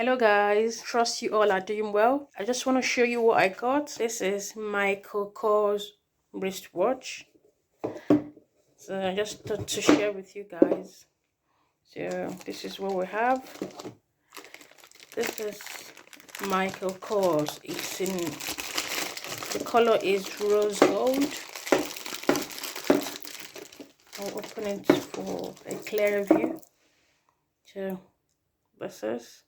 Hello guys, trust you all are doing well. I just want to show you what I got. This is Michael Kors wristwatch. So I just thought to share with you guys. So this is what we have. This is Michael Kors. It's in the color is rose gold. I'll open it for a clearer view. So this is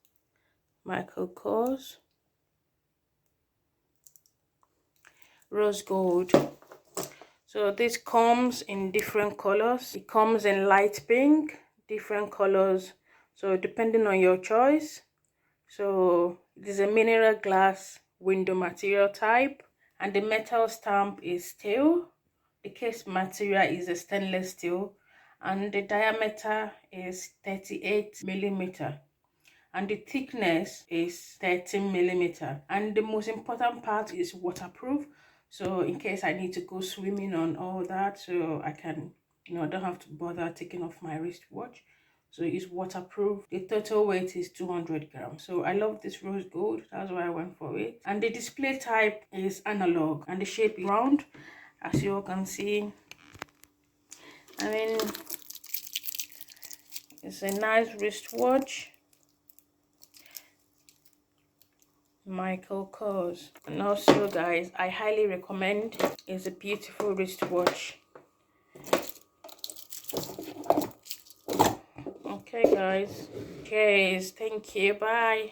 Michael Kors rose gold. So this comes in different colors. It comes in light pink, different colors, so depending on your choice. So it is a mineral glass window material type, and the metal stamp is steel. The case material is a stainless steel, and the diameter is 38 millimeter, and the thickness is 13 millimeter, and the most important part is waterproof. So in case I need to go swimming on all that, so I can, don't have to bother taking off my wristwatch. So it's waterproof. The total weight is 200 grams. So I love this rose gold, that's why I went for it. And the display type is analog, and the shape is round, as you all can see. I mean, it's a nice wristwatch. Michael Kors. And also guys, I highly recommend. It's a beautiful wristwatch. Okay guys, cheers, thank you, bye.